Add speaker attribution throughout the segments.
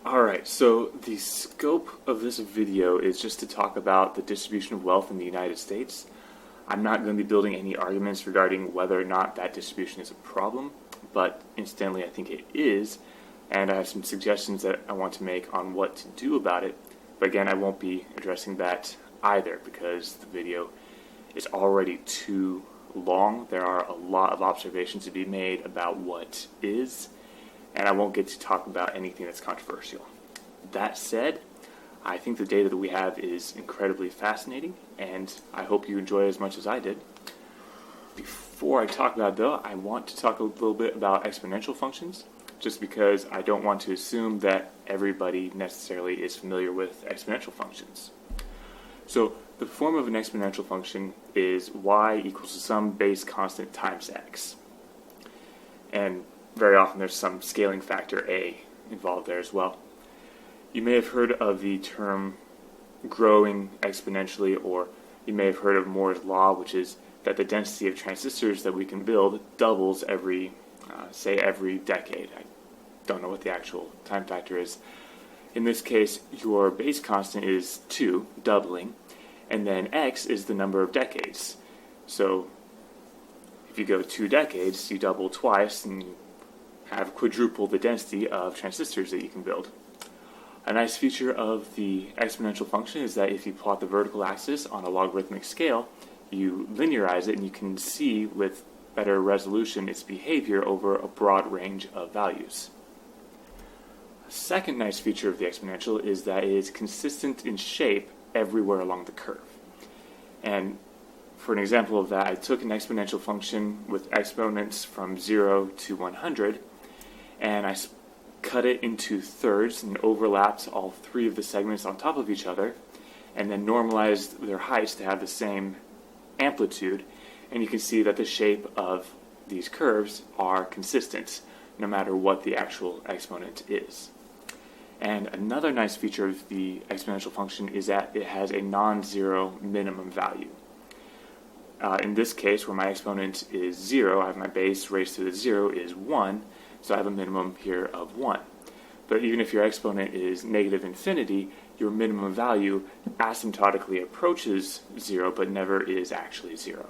Speaker 1: Alright, so the scope of this video is just to talk about the distribution of wealth in the United States. I'm not going to be building any arguments regarding whether or not that distribution is a problem, but incidentally I think it is, and I have some suggestions that I want to make on what to do about it. But again, I won't be addressing that either because the video is already too long. There are a lot of observations to be made about what is, and I won't get to talk about anything that's controversial. That said, I think the data that we have is incredibly fascinating, and I hope you enjoy it as much as I did. Before I talk about it, though, I want to talk a little bit about exponential functions, just because I don't want to assume that everybody necessarily is familiar with exponential functions. So, the form of an exponential function is y equals to some base constant times x. And very often there's some scaling factor a involved there as well. You may have heard of the term growing exponentially, or you may have heard of Moore's law, which is that the density of transistors that we can build doubles every decade. I don't know what the actual time factor is. In this case, your base constant is 2, doubling, and then x is the number of decades. So if you go 2 decades, you double twice, and you have quadruple the density of transistors that you can build. A nice feature of the exponential function is that if you plot the vertical axis on a logarithmic scale, you linearize it and you can see with better resolution its behavior over a broad range of values. A second nice feature of the exponential is that it is consistent in shape everywhere along the curve. And for an example of that, I took an exponential function with exponents from 0 to 100, and I cut it into thirds and overlapped all 3 of the segments on top of each other, and then normalized their heights to have the same amplitude, and you can see that the shape of these curves are consistent no matter what the actual exponent is. And another nice feature of the exponential function is that it has a non-zero minimum value. In this case, where my exponent is 0, I have my base raised to the 0 is 1, so I have a minimum here of 1. But even if your exponent is negative infinity, your minimum value asymptotically approaches 0, but never is actually 0.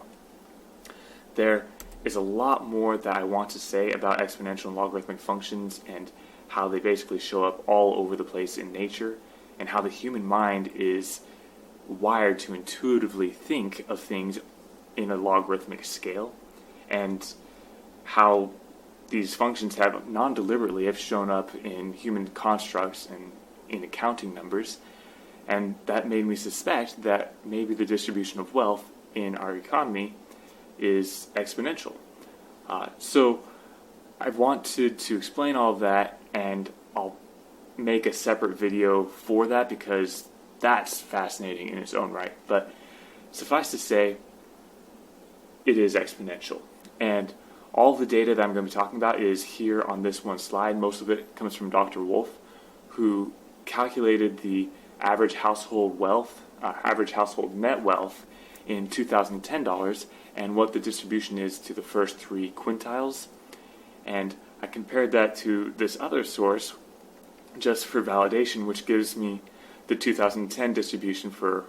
Speaker 1: There is a lot more that I want to say about exponential and logarithmic functions and how they basically show up all over the place in nature, and how the human mind is wired to intuitively think of things in a logarithmic scale, and how these functions have non-deliberately have shown up in human constructs and in accounting numbers, and that made me suspect that maybe the distribution of wealth in our economy is exponential. So I wanted to explain all of that, and I'll make a separate video for that because that's fascinating in its own right. But suffice to say, it is exponential. And all the data that I'm going to be talking about is here on this one slide. Most of it comes from Dr. Wolf, who calculated the average household net wealth in $2010 and what the distribution is to the first 3 quintiles. And I compared that to this other source just for validation, which gives me the 2010 distribution for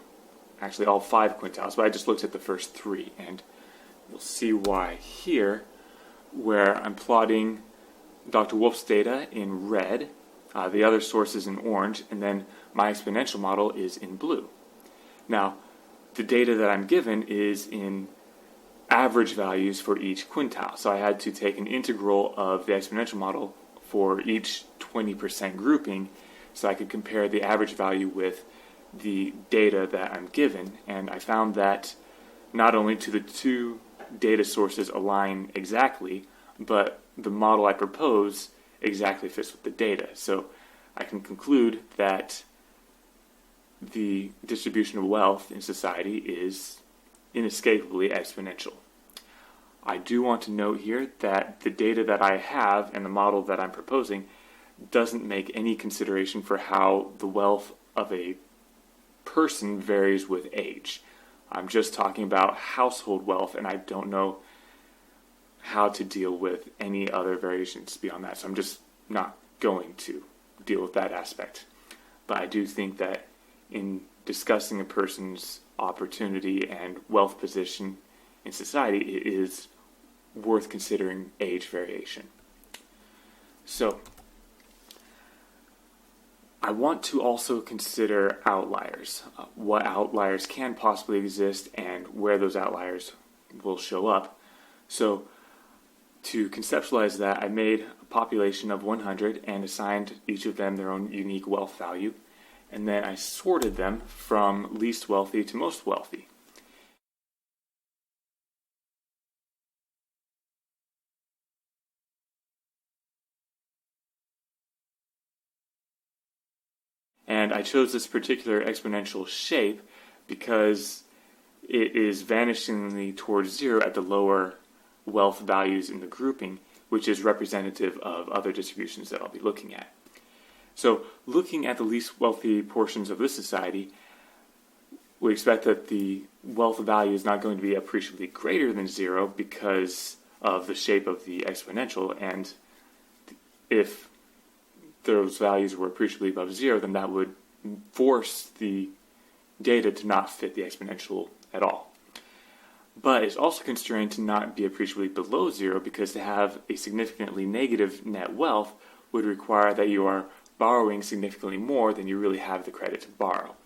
Speaker 1: actually all 5 quintiles, but I just looked at the first 3, and you'll see why here, where I'm plotting Dr. Wolf's data in red, the other sources in orange, and then my exponential model is in blue. Now, the data that I'm given is in average values for each quintile, so I had to take an integral of the exponential model for each 20% grouping so I could compare the average value with the data that I'm given, and I found that not only do the 2 data sources align exactly, but the model I propose exactly fits with the data. So I can conclude that the distribution of wealth in society is inescapably exponential. I do want to note here that the data that I have and the model that I'm proposing doesn't make any consideration for how the wealth of a person varies with age. I'm just talking about household wealth, and I don't know how to deal with any other variations beyond that, so I'm just not going to deal with that aspect. But I do think that in discussing a person's opportunity and wealth position in society, it is worth considering age variation. So, I want to also consider outliers, what outliers can possibly exist and where those outliers will show up. So, to conceptualize that, I made a population of 100 and assigned each of them their own unique wealth value, and then I sorted them from least wealthy to most wealthy. And I chose this particular exponential shape because it is vanishingly towards zero at the lower wealth values in the grouping, which is representative of other distributions that I'll be looking at. So, looking at the least wealthy portions of this society, we expect that the wealth value is not going to be appreciably greater than zero because of the shape of the exponential, and if those values were appreciably above zero, then that would force the data to not fit the exponential at all. But it's also constrained to not be appreciably below zero, because to have a significantly negative net wealth would require that you are borrowing significantly more than you really have the credit to borrow.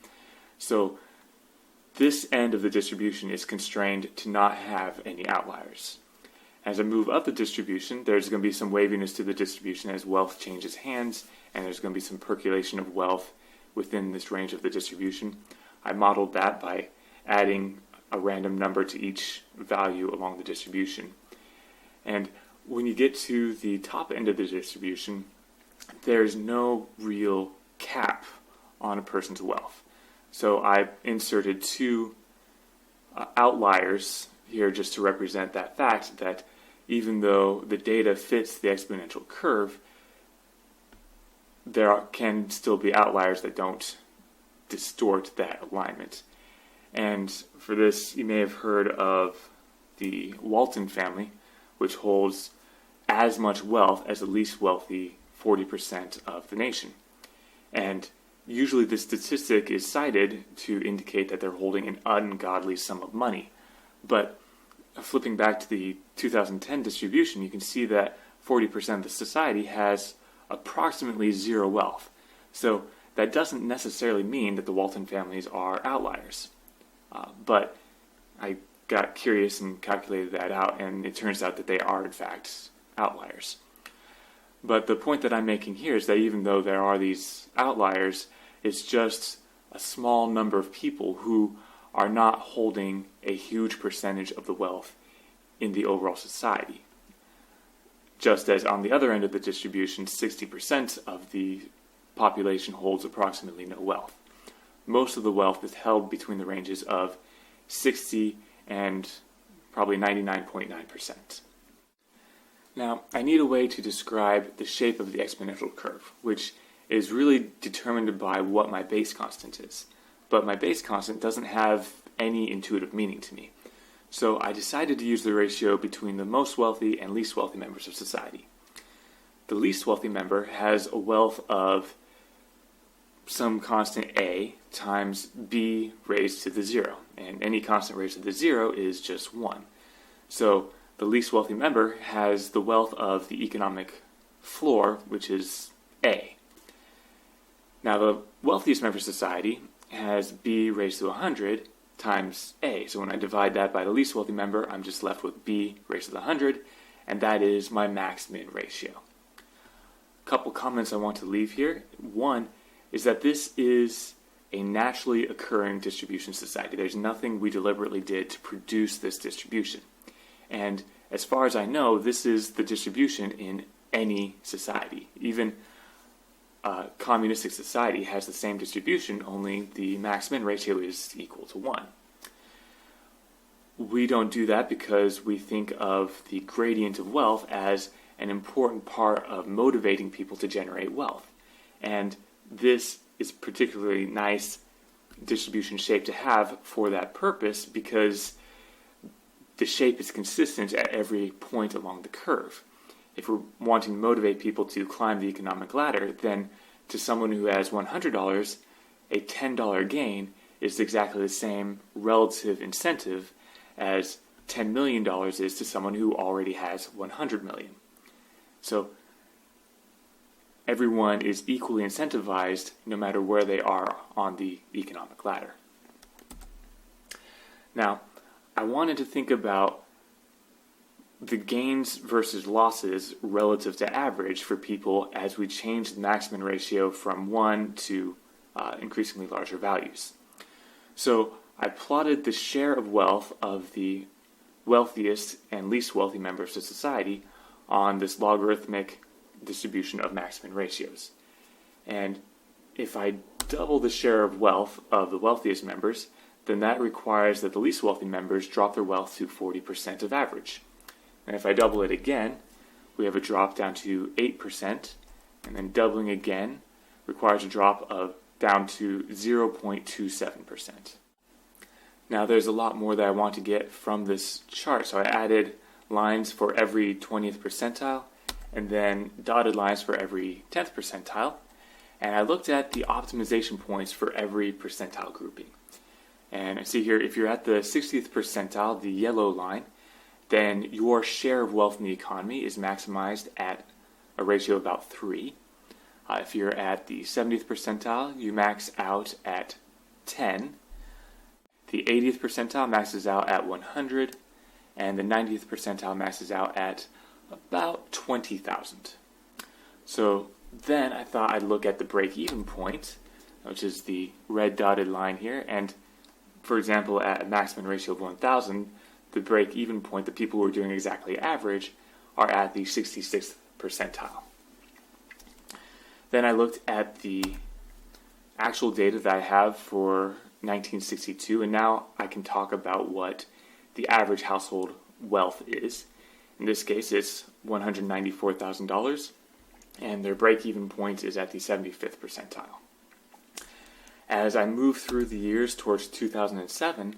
Speaker 1: So this end of the distribution is constrained to not have any outliers. As I move up the distribution, there's going to be some waviness to the distribution as wealth changes hands, and there's going to be some percolation of wealth within this range of the distribution. I modeled that by adding a random number to each value along the distribution. And when you get to the top end of the distribution, there's no real cap on a person's wealth. So I inserted two outliers here just to represent that fact that even though the data fits the exponential curve, there can still be outliers that don't distort that alignment. And for this, you may have heard of the Walton family, which holds as much wealth as the least wealthy 40% of the nation. And usually this statistic is cited to indicate that they're holding an ungodly sum of money. But flipping back to the 2010 distribution, you can see that 40% of the society has approximately zero wealth. So that doesn't necessarily mean that the Walton families are outliers. But I got curious and calculated that out, and it turns out that they are, in fact, outliers. But the point that I'm making here is that even though there are these outliers, it's just a small number of people who are not holding a huge percentage of the wealth in the overall society. Just as on the other end of the distribution, 60% of the population holds approximately no wealth. Most of the wealth is held between the ranges of 60 and probably 99.9%. Now, I need a way to describe the shape of the exponential curve, which is really determined by what my base constant is. But my base constant doesn't have any intuitive meaning to me. So I decided to use the ratio between the most wealthy and least wealthy members of society. The least wealthy member has a wealth of some constant A times B raised to the zero. And any constant raised to the zero is just 1. So the least wealthy member has the wealth of the economic floor, which is A. Now the wealthiest member of society has B raised to 100 times A. So when I divide that by the least wealthy member, I'm just left with B raised to the 100, and that is my max-min ratio. A couple comments I want to leave here. One is that this is a naturally occurring distribution society. There's nothing we deliberately did to produce this distribution. And as far as I know, this is the distribution in any society. Even a communistic society has the same distribution, only the max-min ratio is equal to 1. We don't do that because we think of the gradient of wealth as an important part of motivating people to generate wealth. And this is particularly nice distribution shape to have for that purpose, because the shape is consistent at every point along the curve. If we're wanting to motivate people to climb the economic ladder, then to someone who has $100, a $10 gain is exactly the same relative incentive as $10 million is to someone who already has $100 million. So everyone is equally incentivized no matter where they are on the economic ladder. Now, I wanted to think about the gains versus losses relative to average for people as we change the maximum ratio from 1 to increasingly larger values. So I plotted the share of wealth of the wealthiest and least wealthy members of society on this logarithmic distribution of maximum ratios. And if I double the share of wealth of the wealthiest members, then that requires that the least wealthy members drop their wealth to 40% of average. And if I double it again, we have a drop down to 8%, and then doubling again requires a drop of down to 0.27%. Now there's a lot more that I want to get from this chart, so I added lines for every 20th percentile, and then dotted lines for every 10th percentile, and I looked at the optimization points for every percentile grouping. And I see here, if you're at the 60th percentile, the yellow line, then your share of wealth in the economy is maximized at a ratio of about 3. If you're at the 70th percentile, you max out at 10. The 80th percentile maxes out at 100, and the 90th percentile maxes out at about 20,000. So then I thought I'd look at the break-even point, which is the red dotted line here, and for example, at a maximum ratio of 1,000, the break-even point, the people who are doing exactly average, are at the 66th percentile. Then I looked at the actual data that I have for 1962, and now I can talk about what the average household wealth is. In this case, it's $194,000, and their break-even point is at the 75th percentile. As I move through the years towards 2007,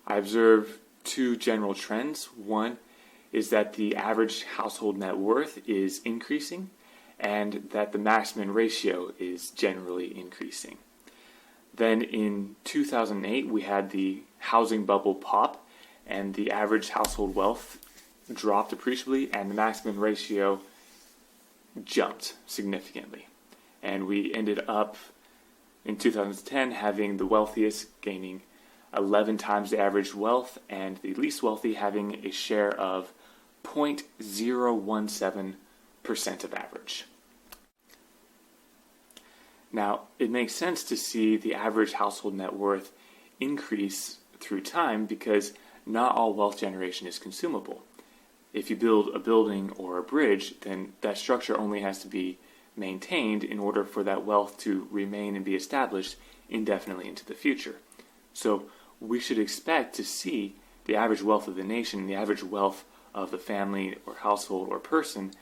Speaker 1: I observe two general trends. One is that the average household net worth is increasing, and that the maximum ratio is generally increasing. Then in 2008, we had the housing bubble pop, and the average household wealth dropped appreciably, and the maximum ratio jumped significantly. And we ended up in 2010 having the wealthiest gaining 11 times the average wealth, and the least wealthy having a share of 0.017% of average. Now, it makes sense to see the average household net worth increase through time because not all wealth generation is consumable. If you build a building or a bridge, then that structure only has to be maintained in order for that wealth to remain and be established indefinitely into the future. So we should expect to see the average wealth of the nation, the average wealth of the family or household or person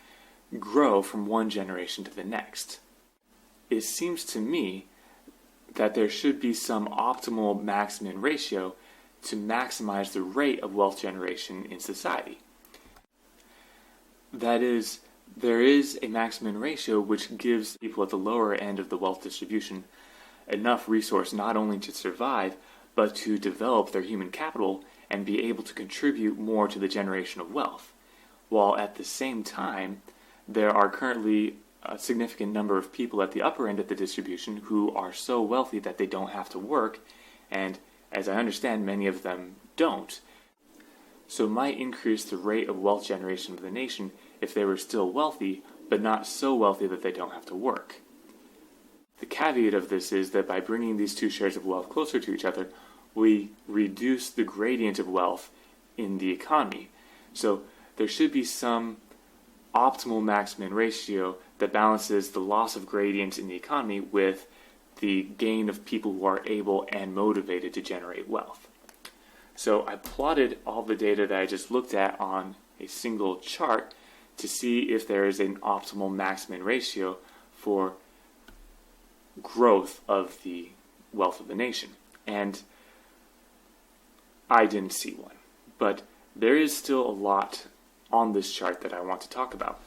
Speaker 1: grow from one generation to the next. It seems to me that there should be some optimal maximum ratio to maximize the rate of wealth generation in society. That is, there is a maximum ratio which gives people at the lower end of the wealth distribution enough resource not only to survive, but to develop their human capital and be able to contribute more to the generation of wealth. While at the same time, there are currently a significant number of people at the upper end of the distribution who are so wealthy that they don't have to work, and as I understand, many of them don't. So it might increase the rate of wealth generation of the nation if they were still wealthy, but not so wealthy that they don't have to work. The caveat of this is that by bringing these two shares of wealth closer to each other, we reduce the gradient of wealth in the economy. So there should be some optimal maximum ratio that balances the loss of gradient in the economy with the gain of people who are able and motivated to generate wealth. So I plotted all the data that I just looked at on a single chart to see if there is an optimal maximum ratio for growth of the wealth of the nation. And I didn't see one. But there is still a lot on this chart that I want to talk about.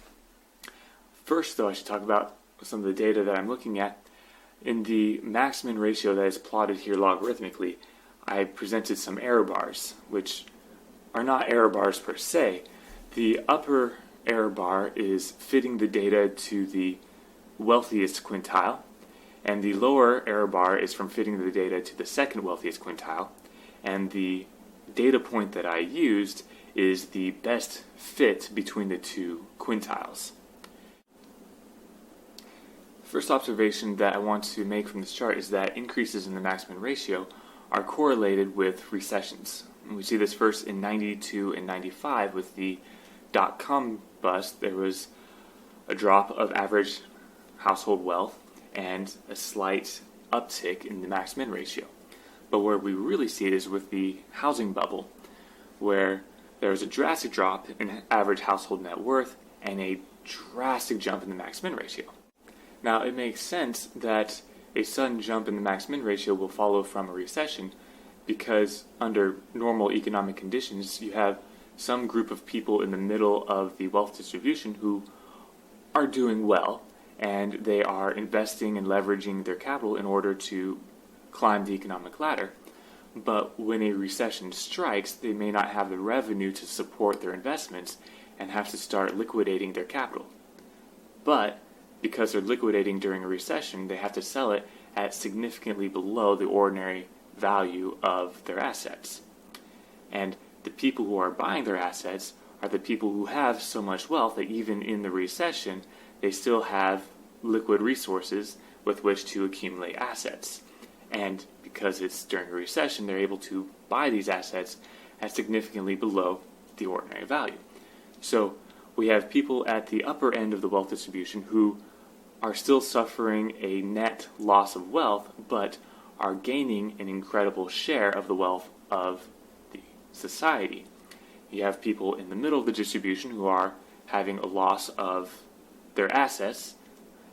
Speaker 1: First, though, I should talk about some of the data that I'm looking at In the maximum ratio that is plotted here logarithmically, I presented some error bars, which are not error bars per se. The upper error bar is fitting the data to the wealthiest quintile, and the lower error bar is from fitting the data to the second wealthiest quintile, and the data point that I used is the best fit between the two quintiles. First observation that I want to make from this chart is that increases in the maximum ratio are correlated with recessions. And we see this first in 92 and 95 with the dot-com bust. There was a drop of average household wealth and a slight uptick in the max-min ratio. But where we really see it is with the housing bubble, where there was a drastic drop in average household net worth and a drastic jump in the max-min ratio. Now, it makes sense that a sudden jump in the max-min ratio will follow from a recession because under normal economic conditions, you have some group of people in the middle of the wealth distribution who are doing well, and they are investing and leveraging their capital in order to climb the economic ladder. But when a recession strikes, they may not have the revenue to support their investments and have to start liquidating their capital. But because they're liquidating during a recession, they have to sell it at significantly below the ordinary value of their assets. And the people who are buying their assets are the people who have so much wealth that even in the recession, they still have liquid resources with which to accumulate assets. And because it's during a recession, they're able to buy these assets at significantly below the ordinary value. So we have people at the upper end of the wealth distribution who are still suffering a net loss of wealth, but are gaining an incredible share of the wealth of the society. You have people in the middle of the distribution who are having a loss of their assets,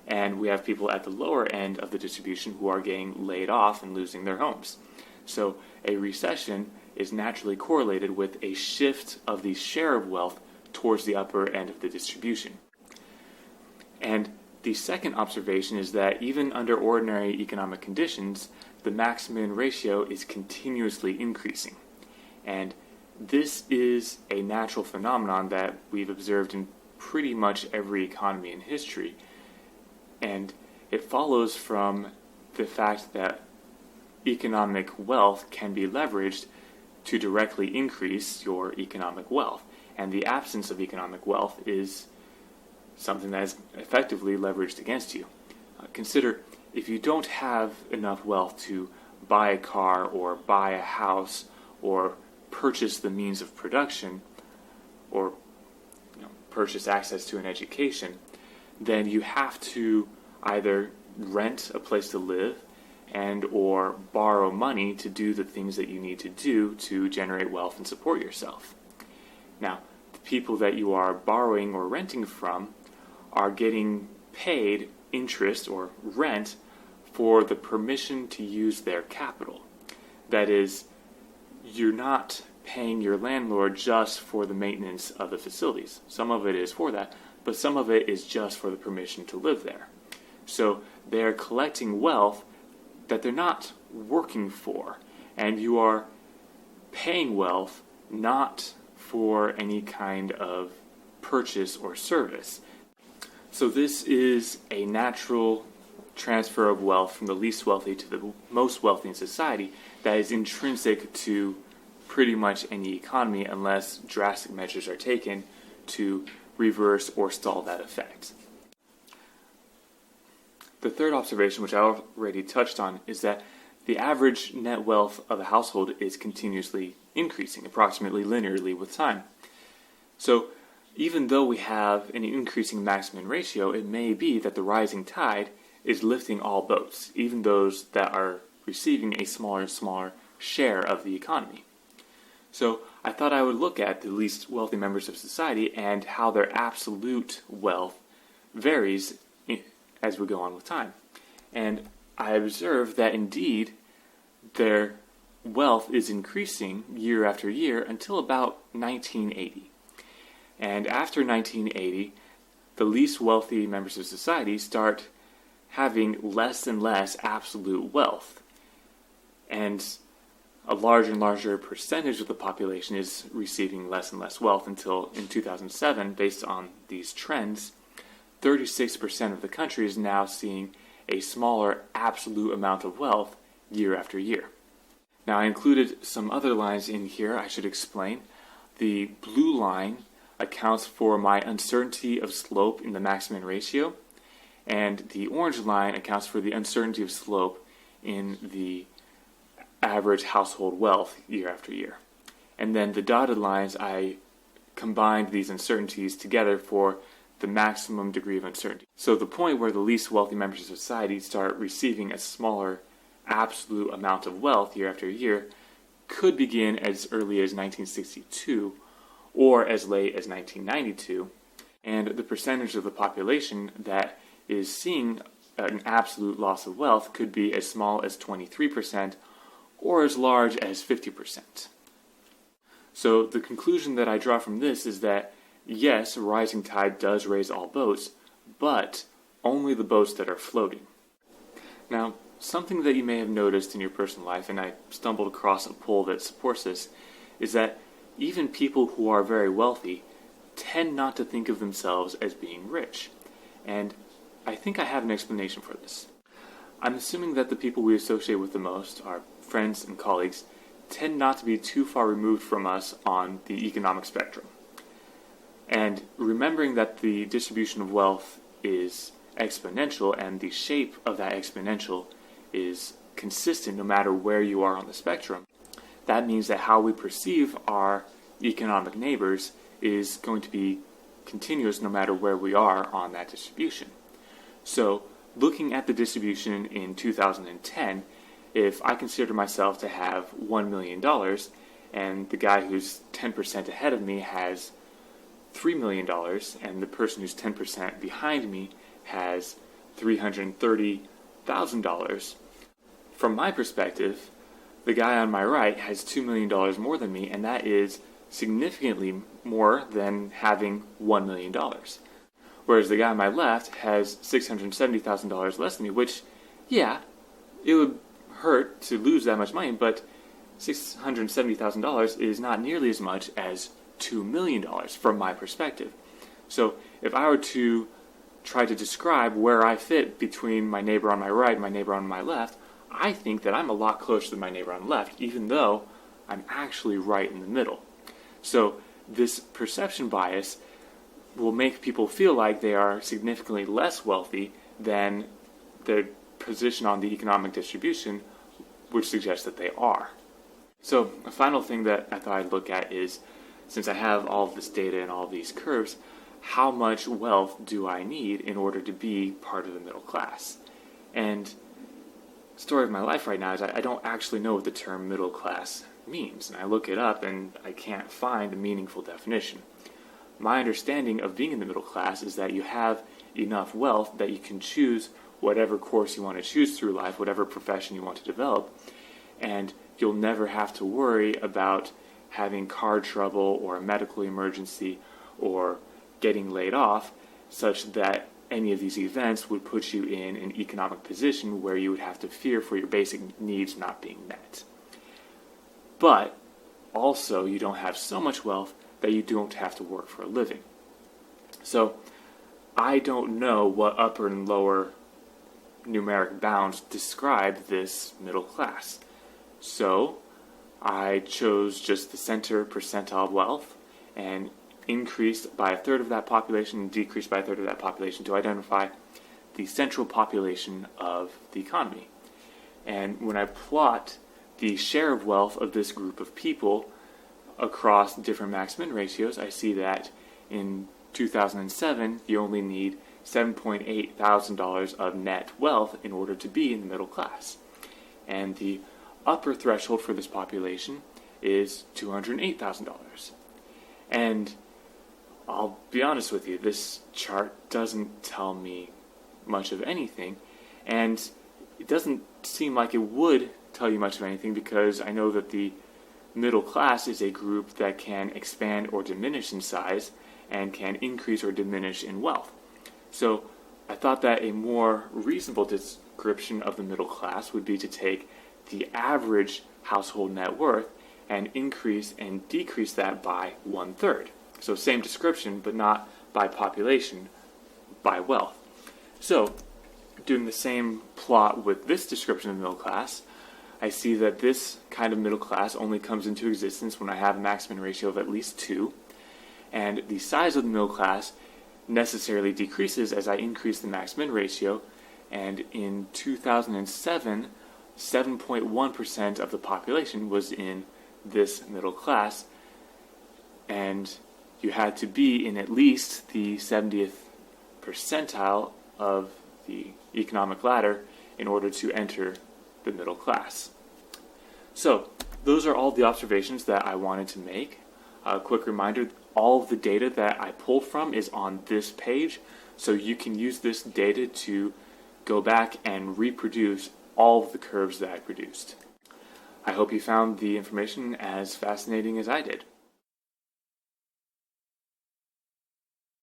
Speaker 1: and we have people at the lower end of the distribution who are getting laid off and losing their homes. So a recession is naturally correlated with a shift of the share of wealth towards the upper end of the distribution. And the second observation is that even under ordinary economic conditions, the max-min ratio is continuously increasing. And this is a natural phenomenon that we've observed in pretty much every economy in history. And it follows from the fact that economic wealth can be leveraged to directly increase your economic wealth. And the absence of economic wealth is something that is effectively leveraged against you. Consider if you don't have enough wealth to buy a car or buy a house or purchase the means of production or purchase access to an education, then you have to either rent a place to live and or borrow money to do the things that you need to do to generate wealth and support yourself. Now, the people that you are borrowing or renting from are getting paid interest or rent for the permission to use their capital. That is, you're not paying your landlord just for the maintenance of the facilities. Some of it is for that, but some of it is just for the permission to live there. So they're collecting wealth that they're not working for, and you are paying wealth not for any kind of purchase or service. So this is a natural transfer of wealth from the least wealthy to the most wealthy in society that is intrinsic to pretty much any economy unless drastic measures are taken to reverse or stall that effect. The third observation, which I already touched on, is that the average net wealth of a household is continuously increasing, approximately linearly with time. So even though we have an increasing maximum ratio, it may be that the rising tide is lifting all boats, even those that are receiving a smaller and smaller share of the economy. So I thought I would look at the least wealthy members of society and how their absolute wealth varies as we go on with time. And I observed that indeed their wealth is increasing year after year until about 1980. And after 1980, the least wealthy members of society start having less and less absolute wealth. And a larger and larger percentage of the population is receiving less and less wealth until in 2007, based on these trends, 36% of the country is now seeing a smaller absolute amount of wealth year after year. Now, I included some other lines in here I should explain. The blue line accounts for my uncertainty of slope in the maximum ratio, and the orange line accounts for the uncertainty of slope in the average household wealth year after year. And then the dotted lines, I combined these uncertainties together for the maximum degree of uncertainty. So the point where the least wealthy members of society start receiving a smaller absolute amount of wealth year after year could begin as early as 1962 or as late as 1992, and the percentage of the population that is seeing an absolute loss of wealth could be as small as 23% or as large as 50%. So the conclusion that I draw from this is that yes, a rising tide does raise all boats, but only the boats that are floating. Now, something that you may have noticed in your personal life, and I stumbled across a poll that supports this, is that even people who are very wealthy tend not to think of themselves as being rich. And I think I have an explanation for this. I'm assuming that the people we associate with the most, our friends and colleagues, tend not to be too far removed from us on the economic spectrum. And remembering that the distribution of wealth is exponential and the shape of that exponential is consistent no matter where you are on the spectrum, that means that how we perceive our economic neighbors is going to be continuous no matter where we are on that distribution. So, looking at the distribution in 2010, if I consider myself to have $1 million and the guy who's 10% ahead of me has $3 million and the person who's 10% behind me has $330,000, from my perspective, the guy on my right has $2 million more than me, and that is significantly more than having $1 million. Whereas the guy on my left has $670,000 less than me, which, yeah, it would hurt to lose that much money, but $670,000 is not nearly as much as $2 million from my perspective. So if I were to try to describe where I fit between my neighbor on my right and my neighbor on my left, I think that I'm a lot closer to my neighbor on the left, even though I'm actually right in the middle. So this perception bias will make people feel like they are significantly less wealthy than their position on the economic distribution, which suggests that they are. So a final thing that I thought I'd look at is, since I have all of this data and all of these curves, how much wealth do I need in order to be part of the middle class? And the story of my life right now is I don't actually know what the term middle class means, and I look it up and I can't find a meaningful definition. My understanding of being in the middle class is that you have enough wealth that you can choose whatever course you want to choose through life, whatever profession you want to develop, and you'll never have to worry about having car trouble or a medical emergency or getting laid off, such that any of these events would put you in an economic position where you would have to fear for your basic needs not being met. But also, you don't have so much wealth that you don't have to work for a living. So I don't know what upper and lower numeric bounds describe this middle class. So I chose just the center percentile wealth and increased by a third of that population and decreased by a third of that population to identify the central population of the economy. And when I plot the share of wealth of this group of people across different max-min ratios, I see that in 2007, you only need $7.8 thousand of net wealth in order to be in the middle class. And the upper threshold for this population is $208,000. And I'll be honest with you, this chart doesn't tell me much of anything, and it doesn't seem like it would tell you much of anything, because I know that the middle class is a group that can expand or diminish in size and can increase or diminish in wealth. So I thought that a more reasonable description of the middle class would be to take the average household net worth and increase and decrease that by 1/3. So same description, but not by population, by wealth. So, doing the same plot with this description of the middle class, I see that this kind of middle class only comes into existence when I have a Maxmin ratio of at least 2, and the size of the middle class necessarily decreases as I increase the Maxmin ratio, and in 2007, 7.1% of the population was in this middle class, and you had to be in at least the 70th percentile of the economic ladder in order to enter the middle class. So, those are all the observations that I wanted to make. A quick reminder, all of the data that I pulled from is on this page, so you can use this data to go back and reproduce all of the curves that I produced. I hope you found the information as fascinating as I did.